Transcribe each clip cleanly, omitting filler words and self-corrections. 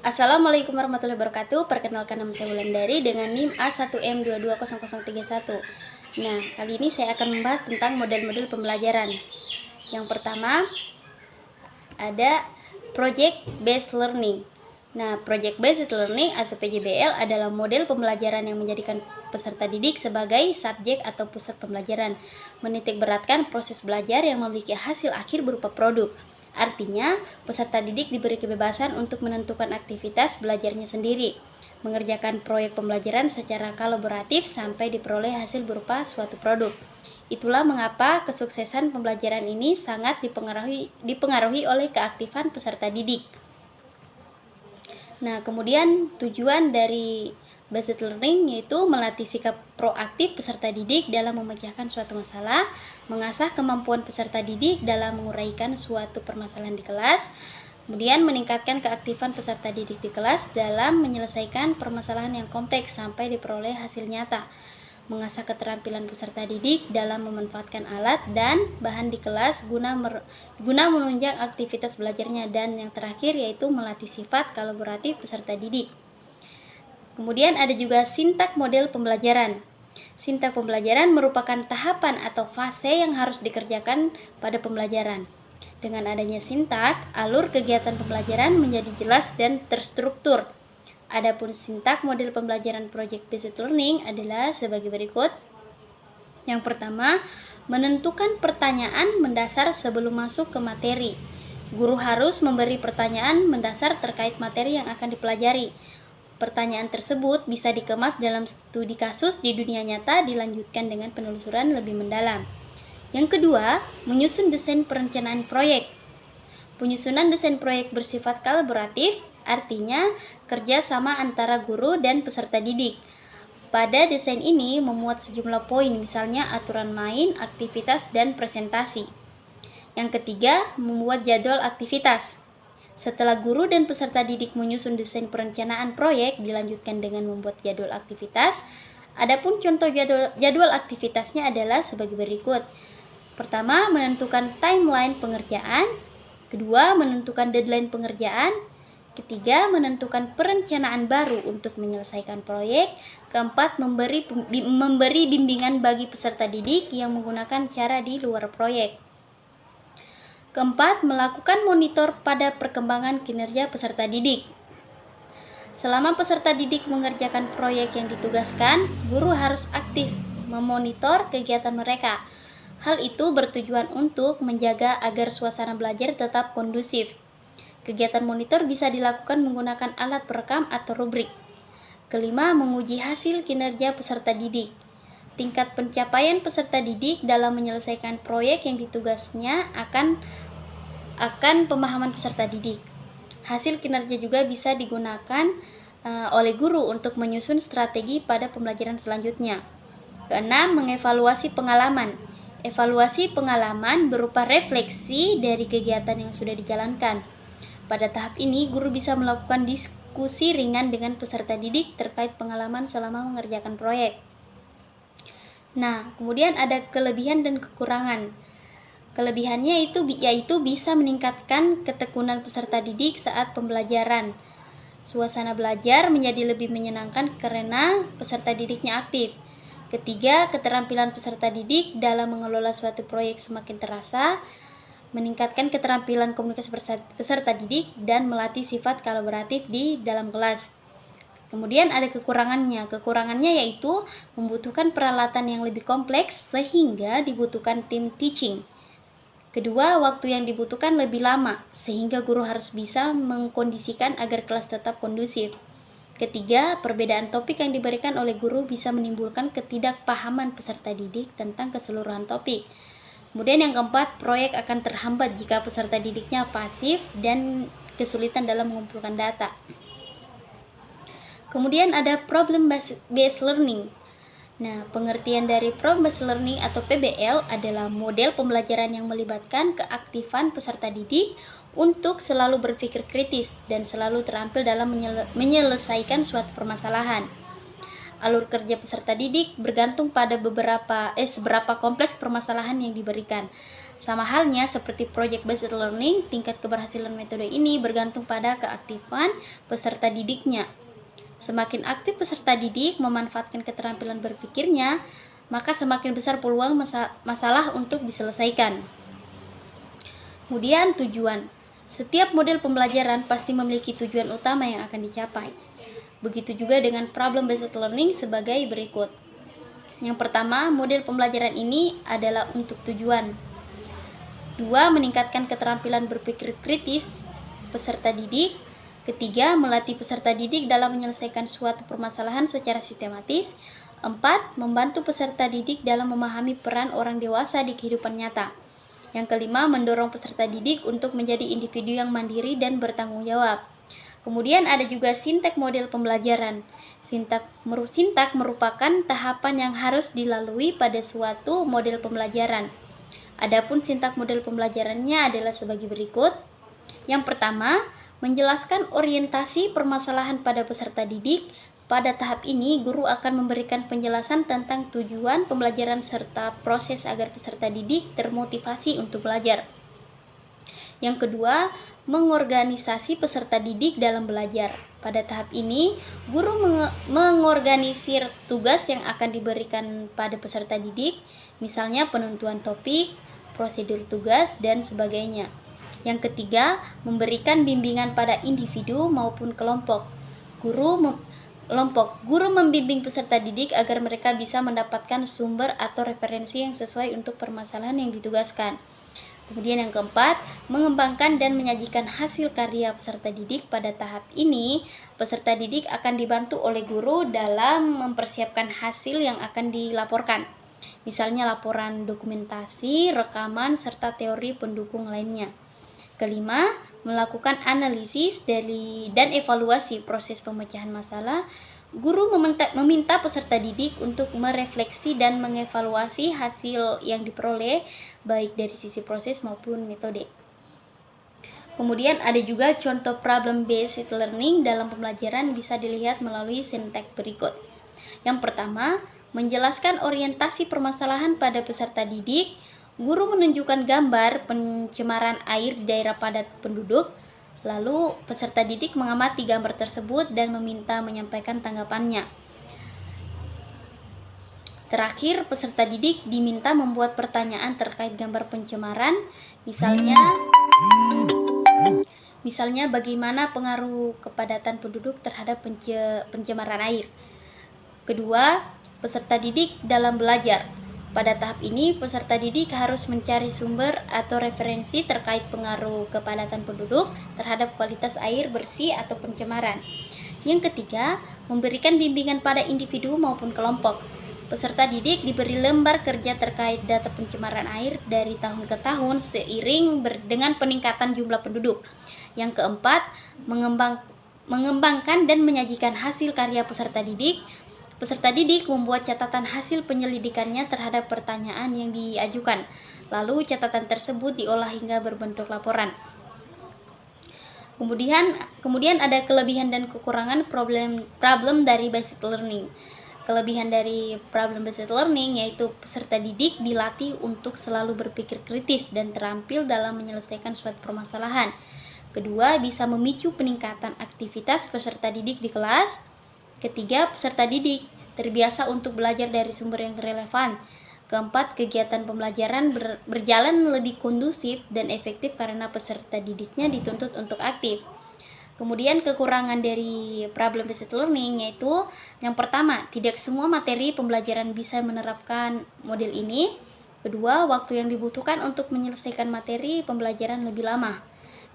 Assalamualaikum warahmatullahi wabarakatuh. Perkenalkan, nama saya Wulandari dengan NIM A1M220001. Nah, kali ini saya akan membahas tentang model-model pembelajaran. Yang pertama ada Project Based Learning. Nah, Project Based Learning atau PJBL adalah model pembelajaran yang menjadikan peserta didik sebagai subjek atau pusat pembelajaran, menitik beratkan proses belajar yang memiliki hasil akhir berupa produk. Artinya, peserta didik diberi kebebasan untuk menentukan aktivitas belajarnya sendiri, mengerjakan proyek pembelajaran secara kolaboratif sampai diperoleh hasil berupa suatu produk. Itulah mengapa kesuksesan pembelajaran ini sangat dipengaruhi oleh keaktifan peserta didik. Nah, kemudian tujuan dari Based Learning yaitu melatih sikap proaktif peserta didik dalam memecahkan suatu masalah, mengasah kemampuan peserta didik dalam menguraikan suatu permasalahan di kelas, kemudian meningkatkan keaktifan peserta didik di kelas dalam menyelesaikan permasalahan yang kompleks sampai diperoleh hasil nyata, mengasah keterampilan peserta didik dalam memanfaatkan alat dan bahan di kelas guna menunjang aktivitas belajarnya, dan yang terakhir yaitu melatih sifat kolaboratif peserta didik. Kemudian ada juga sintak model pembelajaran. Sintak pembelajaran merupakan tahapan atau fase yang harus dikerjakan pada pembelajaran. Dengan adanya sintak, alur kegiatan pembelajaran menjadi jelas dan terstruktur. Adapun sintak model pembelajaran Project Based Learning adalah sebagai berikut. Yang pertama, menentukan pertanyaan mendasar sebelum masuk ke materi. Guru harus memberi pertanyaan mendasar terkait materi yang akan dipelajari. Pertanyaan tersebut bisa dikemas dalam studi kasus di dunia nyata, dilanjutkan dengan penelusuran lebih mendalam. Yang kedua, menyusun desain perencanaan proyek. Penyusunan desain proyek bersifat kolaboratif, artinya kerja sama antara guru dan peserta didik. Pada desain ini memuat sejumlah poin, misalnya aturan main, aktivitas, dan presentasi. Yang ketiga, membuat jadwal aktivitas. Setelah guru dan peserta didik menyusun desain perencanaan proyek, dilanjutkan dengan membuat jadwal aktivitas. Adapun contoh jadwal aktivitasnya adalah sebagai berikut. Pertama, menentukan timeline pengerjaan. Kedua, menentukan deadline pengerjaan. Ketiga, menentukan perencanaan baru untuk menyelesaikan proyek. Keempat, memberi bimbingan bagi peserta didik yang menggunakan cara di luar proyek. Keempat, melakukan monitor pada perkembangan kinerja peserta didik. Selama peserta didik mengerjakan proyek yang ditugaskan, guru harus aktif memonitor kegiatan mereka. Hal itu bertujuan untuk menjaga agar suasana belajar tetap kondusif. Kegiatan monitor bisa dilakukan menggunakan alat perekam atau rubrik. Kelima, menguji hasil kinerja peserta didik. Tingkat pencapaian peserta didik dalam menyelesaikan proyek yang ditugasnya akan pemahaman peserta didik. Hasil kinerja juga bisa digunakan oleh guru untuk menyusun strategi pada pembelajaran selanjutnya. Keenam, mengevaluasi pengalaman. Evaluasi pengalaman berupa refleksi dari kegiatan yang sudah dijalankan. Pada tahap ini, guru bisa melakukan diskusi ringan dengan peserta didik terkait pengalaman selama mengerjakan proyek. Nah, kemudian ada kelebihan dan kekurangan. Kelebihannya yaitu bisa meningkatkan ketekunan peserta didik saat pembelajaran. Suasana belajar menjadi lebih menyenangkan karena peserta didiknya aktif. Ketiga, keterampilan peserta didik dalam mengelola suatu proyek semakin terasa, meningkatkan keterampilan komunikasi peserta didik, dan melatih sifat kolaboratif di dalam kelas. Kemudian ada kekurangannya. Kekurangannya yaitu membutuhkan peralatan yang lebih kompleks sehingga dibutuhkan tim teaching. Kedua, waktu yang dibutuhkan lebih lama sehingga guru harus bisa mengkondisikan agar kelas tetap kondusif. Ketiga, perbedaan topik yang diberikan oleh guru bisa menimbulkan ketidakpahaman peserta didik tentang keseluruhan topik. Kemudian yang keempat, proyek akan terhambat jika peserta didiknya pasif dan kesulitan dalam mengumpulkan data. Kemudian ada Problem Based Learning. Nah, pengertian dari Problem Based Learning atau PBL adalah model pembelajaran yang melibatkan keaktifan peserta didik untuk selalu berpikir kritis dan selalu terampil dalam menyelesaikan suatu permasalahan. Alur kerja peserta didik bergantung pada seberapa kompleks permasalahan yang diberikan. Sama halnya seperti project based learning, tingkat keberhasilan metode ini bergantung pada keaktifan peserta didiknya. Semakin aktif peserta didik memanfaatkan keterampilan berpikirnya, maka semakin besar peluang masalah untuk diselesaikan. Kemudian tujuan. Setiap model pembelajaran pasti memiliki tujuan utama yang akan dicapai. Begitu juga dengan problem based learning sebagai berikut. Yang pertama, model pembelajaran ini adalah untuk tujuan. 2. Meningkatkan keterampilan berpikir kritis peserta didik. Ketiga, melatih peserta didik dalam menyelesaikan suatu permasalahan secara sistematis. 4. Membantu peserta didik dalam memahami peran orang dewasa di kehidupan nyata. Yang kelima, mendorong peserta didik untuk menjadi individu yang mandiri dan bertanggung jawab. Kemudian ada juga sintak model pembelajaran. Sintak merupakan tahapan yang harus dilalui pada suatu model pembelajaran. Adapun sintak model pembelajarannya adalah sebagai berikut. Yang pertama, menjelaskan orientasi permasalahan pada peserta didik. Pada tahap ini, guru akan memberikan penjelasan tentang tujuan pembelajaran serta proses agar peserta didik termotivasi untuk belajar. Yang kedua, mengorganisasi peserta didik dalam belajar. Pada tahap ini, guru mengorganisir tugas yang akan diberikan pada peserta didik, misalnya penentuan topik, prosedur tugas, dan sebagainya. Yang ketiga, memberikan bimbingan pada individu maupun kelompok. Guru membimbing peserta didik agar mereka bisa mendapatkan sumber atau referensi yang sesuai untuk permasalahan yang ditugaskan. Kemudian yang keempat, mengembangkan dan menyajikan hasil karya peserta didik. Pada tahap ini, peserta didik akan dibantu oleh guru dalam mempersiapkan hasil yang akan dilaporkan. Misalnya laporan dokumentasi, rekaman, serta teori pendukung lainnya. Kelima, melakukan analisis dan evaluasi proses pemecahan masalah. Guru meminta peserta didik untuk merefleksi dan mengevaluasi hasil yang diperoleh, baik dari sisi proses maupun metode. Kemudian ada juga contoh problem based learning dalam pembelajaran bisa dilihat melalui sintak berikut. Yang pertama, menjelaskan orientasi permasalahan pada peserta didik. Guru menunjukkan gambar pencemaran air di daerah padat penduduk. Lalu peserta didik mengamati gambar tersebut dan meminta menyampaikan tanggapannya. Terakhir, peserta didik diminta membuat pertanyaan terkait gambar pencemaran. Misalnya bagaimana pengaruh kepadatan penduduk terhadap pencemaran air. Kedua, peserta didik dalam belajar. Pada tahap ini, peserta didik harus mencari sumber atau referensi terkait pengaruh kepadatan penduduk terhadap kualitas air bersih atau pencemaran. Yang ketiga, memberikan bimbingan pada individu maupun kelompok. Peserta didik diberi lembar kerja terkait data pencemaran air dari tahun ke tahun seiring dengan peningkatan jumlah penduduk. Yang keempat, mengembangkan dan menyajikan hasil karya peserta didik. Peserta didik membuat catatan hasil penyelidikannya terhadap pertanyaan yang diajukan. Lalu catatan tersebut diolah hingga berbentuk laporan. Kemudian ada kelebihan dan kekurangan problem dari basic learning. Kelebihan dari problem based learning yaitu peserta didik dilatih untuk selalu berpikir kritis dan terampil dalam menyelesaikan suatu permasalahan. Kedua, bisa memicu peningkatan aktivitas peserta didik di kelas. Ketiga, peserta didik terbiasa untuk belajar dari sumber yang relevan. Keempat, kegiatan pembelajaran berjalan lebih kondusif dan efektif karena peserta didiknya dituntut untuk aktif. Kemudian kekurangan dari problem based learning yaitu yang pertama, tidak semua materi pembelajaran bisa menerapkan model ini. Kedua, waktu yang dibutuhkan untuk menyelesaikan materi pembelajaran lebih lama.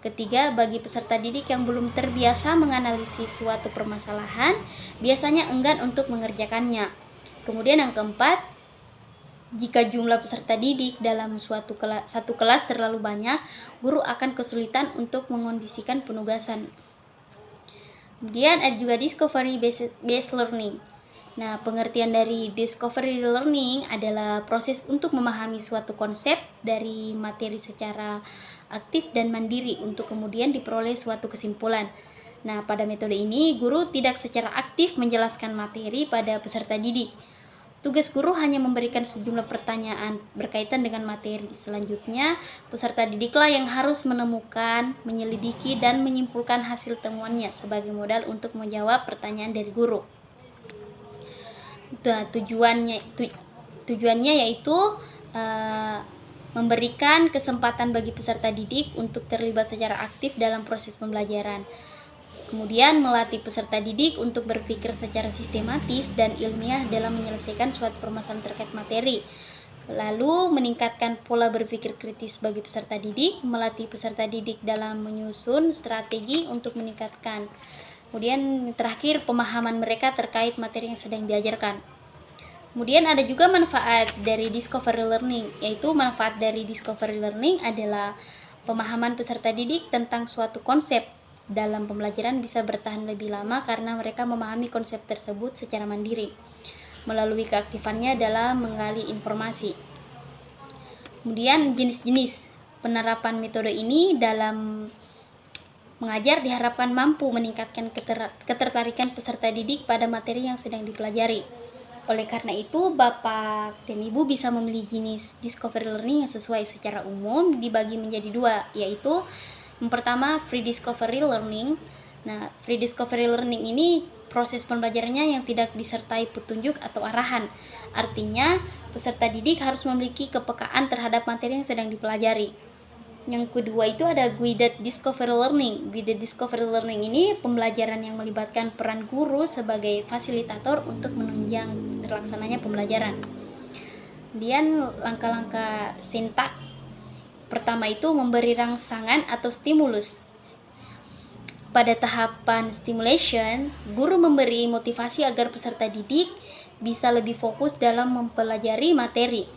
Ketiga, bagi peserta didik yang belum terbiasa menganalisis suatu permasalahan, biasanya enggan untuk mengerjakannya. Kemudian yang keempat, jika jumlah peserta didik dalam satu kelas terlalu banyak, guru akan kesulitan untuk mengondisikan penugasan. Kemudian ada juga discovery based learning. Nah, pengertian dari discovery learning adalah proses untuk memahami suatu konsep dari materi secara aktif dan mandiri untuk kemudian diperoleh suatu kesimpulan. Nah, pada metode ini, guru tidak secara aktif menjelaskan materi pada peserta didik. Tugas guru hanya memberikan sejumlah pertanyaan berkaitan dengan materi. Selanjutnya, peserta didiklah yang harus menemukan, menyelidiki, dan menyimpulkan hasil temuannya sebagai modal untuk menjawab pertanyaan dari guru. Tujuannya yaitu memberikan kesempatan bagi peserta didik untuk terlibat secara aktif dalam proses pembelajaran. Kemudian melatih peserta didik untuk berpikir secara sistematis dan ilmiah dalam menyelesaikan suatu permasalahan terkait materi. Lalu meningkatkan pola berpikir kritis bagi peserta didik, melatih peserta didik dalam menyusun strategi untuk meningkatkan. Kemudian terakhir, pemahaman mereka terkait materi yang sedang diajarkan. Kemudian ada juga manfaat dari discovery learning, yaitu manfaat dari discovery learning adalah pemahaman peserta didik tentang suatu konsep dalam pembelajaran bisa bertahan lebih lama karena mereka memahami konsep tersebut secara mandiri melalui keaktifannya dalam menggali informasi. Kemudian jenis-jenis penerapan metode ini dalam mengajar diharapkan mampu meningkatkan ketertarikan peserta didik pada materi yang sedang dipelajari. Oleh karena itu, Bapak dan Ibu bisa memilih jenis discovery learning yang sesuai. Secara umum dibagi menjadi dua, yaitu yang pertama, free discovery learning. Nah, free discovery learning ini proses pembelajarannya yang tidak disertai petunjuk atau arahan. Artinya, peserta didik harus memiliki kepekaan terhadap materi yang sedang dipelajari. Yang kedua itu ada guided discovery learning. Guided discovery learning ini pembelajaran yang melibatkan peran guru sebagai fasilitator untuk menunjang terlaksananya pembelajaran. Kemudian langkah-langkah sintak. Pertama itu memberi rangsangan atau stimulus. Pada tahapan stimulation, guru memberi motivasi agar peserta didik bisa lebih fokus dalam mempelajari materi.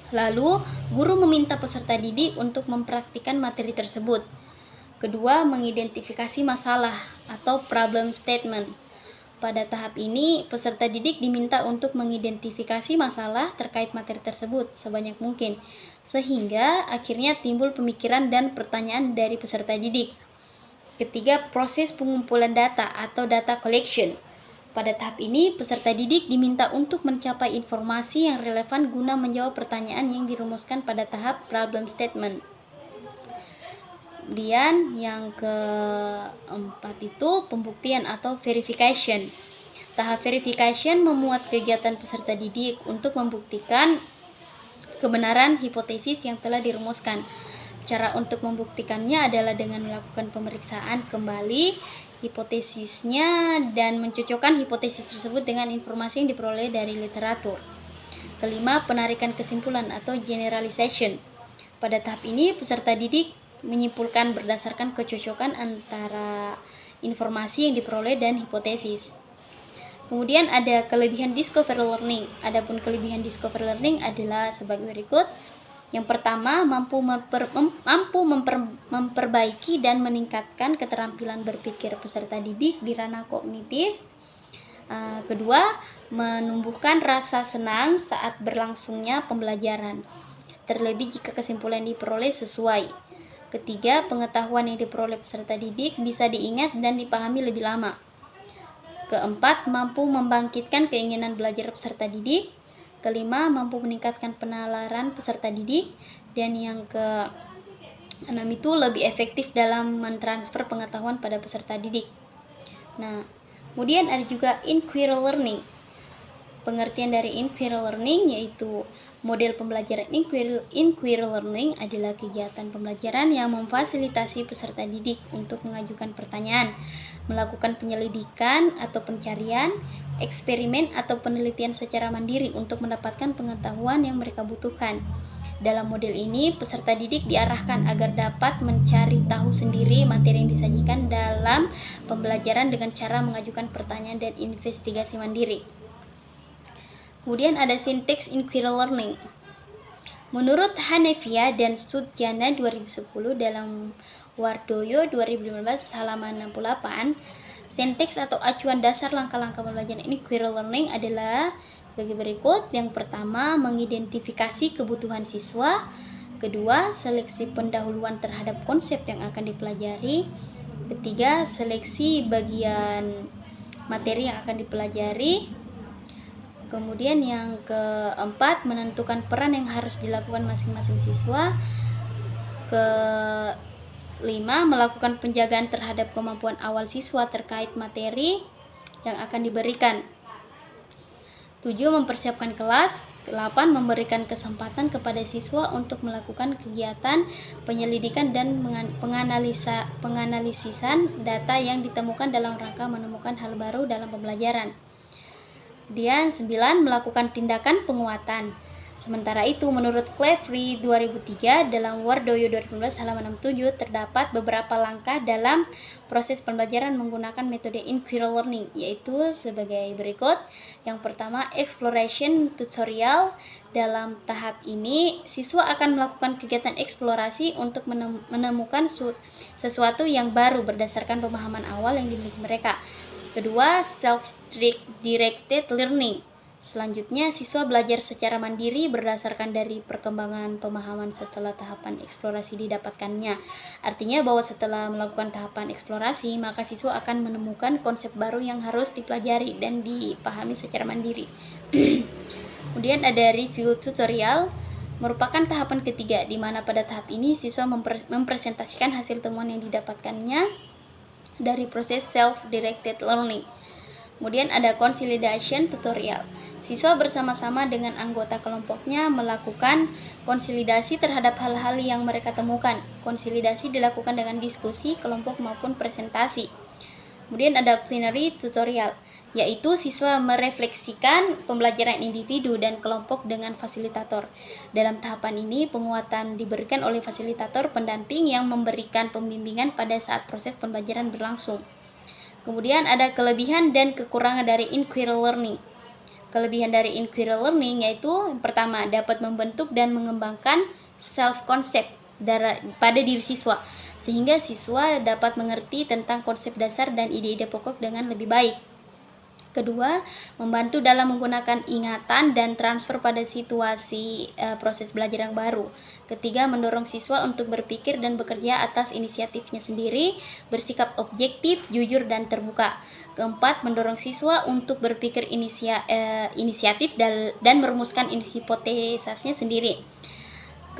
Lalu, guru meminta peserta didik untuk mempraktikkan materi tersebut. Kedua, mengidentifikasi masalah atau problem statement. Pada tahap ini, peserta didik diminta untuk mengidentifikasi masalah terkait materi tersebut sebanyak mungkin, sehingga akhirnya timbul pemikiran dan pertanyaan dari peserta didik. Ketiga, proses pengumpulan data atau data collection. Pada tahap ini, peserta didik diminta untuk mencapai informasi yang relevan guna menjawab pertanyaan yang dirumuskan pada tahap problem statement. Kemudian yang keempat itu pembuktian atau verification. Tahap verification memuat kegiatan peserta didik untuk membuktikan kebenaran hipotesis yang telah dirumuskan. Cara untuk membuktikannya adalah dengan melakukan pemeriksaan kembali hipotesisnya dan mencocokkan hipotesis tersebut dengan informasi yang diperoleh dari literatur. Kelima, penarikan kesimpulan atau generalization. Pada tahap ini, peserta didik menyimpulkan berdasarkan kecocokan antara informasi yang diperoleh dan hipotesis. Kemudian ada kelebihan discovery learning. Adapun kelebihan discovery learning adalah sebagai berikut. Yang pertama, mampu memperbaiki dan meningkatkan keterampilan berpikir peserta didik di ranah kognitif. Kedua, menumbuhkan rasa senang saat berlangsungnya pembelajaran, terlebih jika kesimpulan diperoleh sesuai. Ketiga, pengetahuan yang diperoleh peserta didik bisa diingat dan dipahami lebih lama. Keempat, mampu membangkitkan keinginan belajar peserta didik. Kelima, mampu meningkatkan penalaran peserta didik. Dan yang keenam itu lebih efektif dalam mentransfer pengetahuan pada peserta didik. Nah, kemudian ada juga inquiry learning. Pengertian dari inquiry learning yaitu model pembelajaran inquiry learning adalah kegiatan pembelajaran yang memfasilitasi peserta didik untuk mengajukan pertanyaan, melakukan penyelidikan atau pencarian, eksperimen atau penelitian secara mandiri untuk mendapatkan pengetahuan yang mereka butuhkan. Dalam model ini, peserta didik diarahkan agar dapat mencari tahu sendiri materi yang disajikan dalam pembelajaran dengan cara mengajukan pertanyaan dan investigasi mandiri. Kemudian ada syntax inquiry learning. Menurut Hanefia dan Sudjana 2010 dalam Wardoyo 2015 halaman 68, syntax atau acuan dasar langkah-langkah pembelajaran inquiry learning adalah sebagai berikut. Yang pertama, mengidentifikasi kebutuhan siswa. Kedua, seleksi pendahuluan terhadap konsep yang akan dipelajari. Ketiga, seleksi bagian materi yang akan dipelajari. Kemudian yang keempat, menentukan peran yang harus dilakukan masing-masing siswa. Kelima, melakukan penjagaan terhadap kemampuan awal siswa terkait materi yang akan diberikan. 7. Mempersiapkan kelas. 8. Memberikan kesempatan kepada siswa untuk melakukan kegiatan penyelidikan dan penganalisisan data yang ditemukan dalam rangka menemukan hal baru dalam pembelajaran. Kemudian 9. Melakukan tindakan penguatan. Sementara itu, menurut Clefrey 2003 dalam Wardoyo 2015 halaman 67 terdapat beberapa langkah dalam proses pembelajaran menggunakan metode inquiry learning, yaitu sebagai berikut. Yang pertama, exploration tutorial. Dalam tahap ini, siswa akan melakukan kegiatan eksplorasi untuk menemukan sesuatu yang baru berdasarkan pemahaman awal yang dimiliki mereka. Kedua, self-directed learning. Selanjutnya, siswa belajar secara mandiri berdasarkan dari perkembangan pemahaman setelah tahapan eksplorasi didapatkannya. Artinya bahwa setelah melakukan tahapan eksplorasi, maka siswa akan menemukan konsep baru yang harus dipelajari dan dipahami secara mandiri. Kemudian ada review tutorial, merupakan tahapan ketiga, di mana pada tahap ini siswa mempresentasikan hasil temuan yang didapatkannya dari proses self-directed learning. Kemudian ada consolidation tutorial. Siswa bersama-sama dengan anggota kelompoknya melakukan konsolidasi terhadap hal-hal yang mereka temukan. Konsolidasi dilakukan dengan diskusi, kelompok maupun presentasi. Kemudian ada plenary tutorial, yaitu siswa merefleksikan pembelajaran individu dan kelompok dengan fasilitator. Dalam tahapan ini, penguatan diberikan oleh fasilitator pendamping yang memberikan pembimbingan pada saat proses pembelajaran berlangsung. Kemudian ada kelebihan dan kekurangan dari inquiry learning. Kelebihan dari inquiry learning yaitu yang pertama, dapat membentuk dan mengembangkan self-concept pada diri siswa, sehingga siswa dapat mengerti tentang konsep dasar dan ide-ide pokok dengan lebih baik. Kedua, membantu dalam menggunakan ingatan dan transfer pada situasi proses belajar yang baru. Ketiga, mendorong siswa untuk berpikir dan bekerja atas inisiatifnya sendiri, bersikap objektif, jujur, dan terbuka. Keempat, mendorong siswa untuk berpikir inisiatif dan merumuskan hipotesisnya sendiri.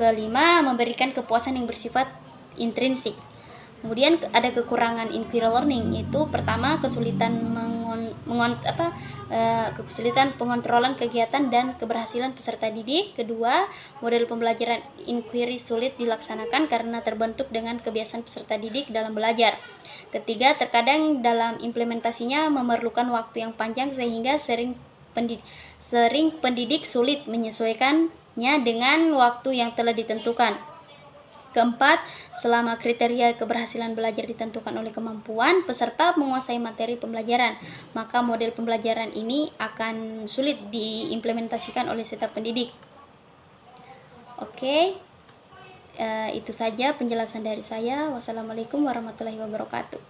Kelima, memberikan kepuasan yang bersifat intrinsik. Kemudian ada kekurangan inquiry learning, yaitu pertama, kesulitan kesulitan pengontrolan kegiatan dan keberhasilan peserta didik. Kedua, model pembelajaran inquiry sulit dilaksanakan karena terbentuk dengan kebiasaan peserta didik dalam belajar. Ketiga, terkadang dalam implementasinya memerlukan waktu yang panjang sehingga sering pendidik sulit menyesuaikannya dengan waktu yang telah ditentukan. Keempat, selama kriteria keberhasilan belajar ditentukan oleh kemampuan peserta menguasai materi pembelajaran, maka model pembelajaran ini akan sulit diimplementasikan oleh setiap pendidik. Oke, itu saja penjelasan dari saya. Wassalamualaikum warahmatullahi wabarakatuh.